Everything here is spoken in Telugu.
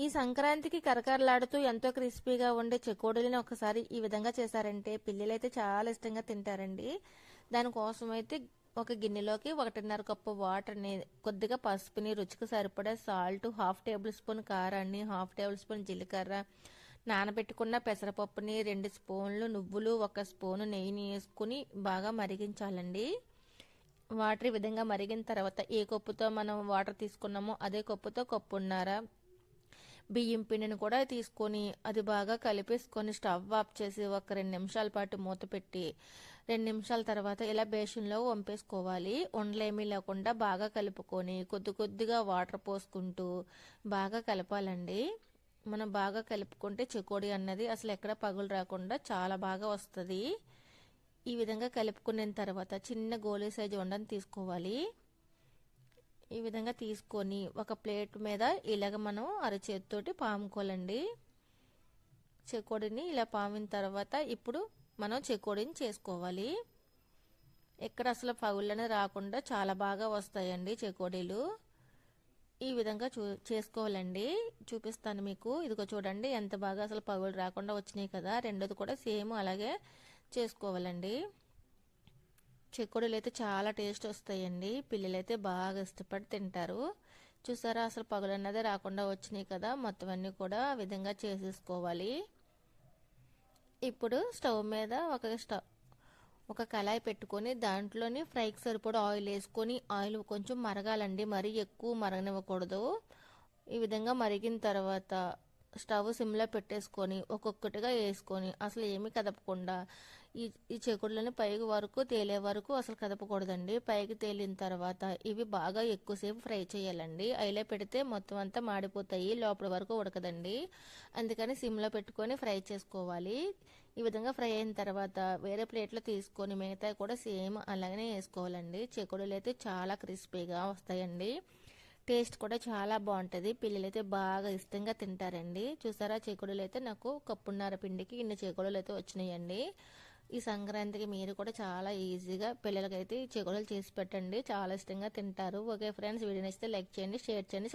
ఈ సంక్రాంతికి కరకరలాడుతూ ఎంతో క్రిస్పీగా ఉండే చెకోడీలను ఒకసారి ఈ విధంగా చేశారంటే పిల్లలైతే చాలా ఇష్టంగా తింటారండి. దానికోసం అయితే ఒక గిన్నెలోకి 1.5 కప్పు వాటర్ని, కొద్దిగా పసుపుని, రుచికి సరిపడా సాల్ట్, హాఫ్ టేబుల్ స్పూన్ కారాన్ని, హాఫ్ టేబుల్ స్పూన్ జీలకర్ర, నానబెట్టుకున్న పెసరపప్పుని, 2 స్పూన్లు నువ్వులు, 1 స్పూను నెయ్యిని వేసుకుని బాగా మరిగించాలండి. వాటర్ ఈ విధంగా మరిగిన తర్వాత ఏ కప్పుతో మనం వాటర్ తీసుకున్నామో అదే కప్పుతో కప్పున్నర బియ్యం పిండిని కూడా తీసుకొని అది బాగా కలిపేసుకొని స్టవ్ ఆఫ్ చేసి ఒక 2 నిమిషాల పాటు మూత పెట్టి 2 నిమిషాల తర్వాత ఇలా బేషన్లో వంపేసుకోవాలి. ఉండలేమీ లేకుండా బాగా కలుపుకొని కొద్ది కొద్దిగా వాటర్ పోసుకుంటూ బాగా కలపాలండి. మనం బాగా కలుపుకుంటే చెకోడి అన్నది అసలు ఎక్కడ పగులు రాకుండా చాలా బాగా వస్తుంది. ఈ విధంగా కలుపుకున్న తర్వాత చిన్న గోలీ సైజు ఉండని తీసుకోవాలి. ఈ విధంగా తీసుకొని ఒక ప్లేట్ మీద ఇలాగ మనం అరచేతితోటి పాముకోవాలండి. చెకోడిని ఇలా పామిన తర్వాత ఇప్పుడు మనం చెకోడిని చేసుకోవాలి. ఎక్కడ అసలు పగుళ్ళని రాకుండా చాలా బాగా వస్తాయండి చెకోడీలు. ఈ విధంగా చేసుకోవాలండి. చూపిస్తాను మీకు. ఇదిగో చూడండి ఎంత బాగా అసలు పగులు రాకుండా వచ్చినాయి కదా. రెండోది కూడా సేమ్ అలాగే చేసుకోవాలండి. చెకోడీలు అయితే చాలా టేస్ట్ వస్తాయండి. పిల్లలైతే బాగా ఇష్టపడి తింటారు. చూసారా అసలు పగులు అన్నది రాకుండా వచ్చినాయి కదా. మొత్తం అన్నీ కూడా ఆ విధంగా చేసేసుకోవాలి. ఇప్పుడు స్టవ్ మీద ఒక కళాయి పెట్టుకొని దాంట్లోని ఫ్రైకి సరిపడా ఆయిల్ వేసుకొని ఆయిల్ కొంచెం మరగాలండి. మరీ ఎక్కువ మరగనివ్వకూడదు. ఈ విధంగా మరిగిన తర్వాత స్టవ్ సిమ్లో పెట్టేసుకొని ఒక్కొక్కటిగా వేసుకొని అసలు ఏమీ కదపకుండా ఈ చెకుడులని పైకి వరకు తేలే వరకు అసలు కదపకూడదండి. పైకి తేలిన తర్వాత ఇవి బాగా ఎక్కువసేపు ఫ్రై చేయాలండి. అయిలో పెడితే మొత్తం అంతా మాడిపోతాయి, లోపల వరకు ఉడకదండి. అందుకని సిమ్లో పెట్టుకొని ఫ్రై చేసుకోవాలి. ఈ విధంగా ఫ్రై అయిన తర్వాత వేరే ప్లేట్లో తీసుకొని మిగతా కూడా సేమ్ అలాగనే వేసుకోవాలండి. చెకుడులు అయితే చాలా క్రిస్పీగా వస్తాయండి. టేస్ట్ కూడా చాలా బాగుంటుంది. పిల్లలైతే బాగా ఇష్టంగా తింటారండి. చూసారా చెకుడులు అయితే నాకు కప్పున్నర పిండికి ఇన్ని చెకుడులు అయితే వచ్చినాయండి. ఈ సంక్రాంతికి మీరు కూడా చాలా ఈజీగా పిల్లలకైతే ఈ చెకుడులు చేసి పెట్టండి. చాలా ఇష్టంగా తింటారు. ఓకే ఫ్రెండ్స్, వీడియో నచ్చితే లైక్ చేయండి, షేర్ చేయండి.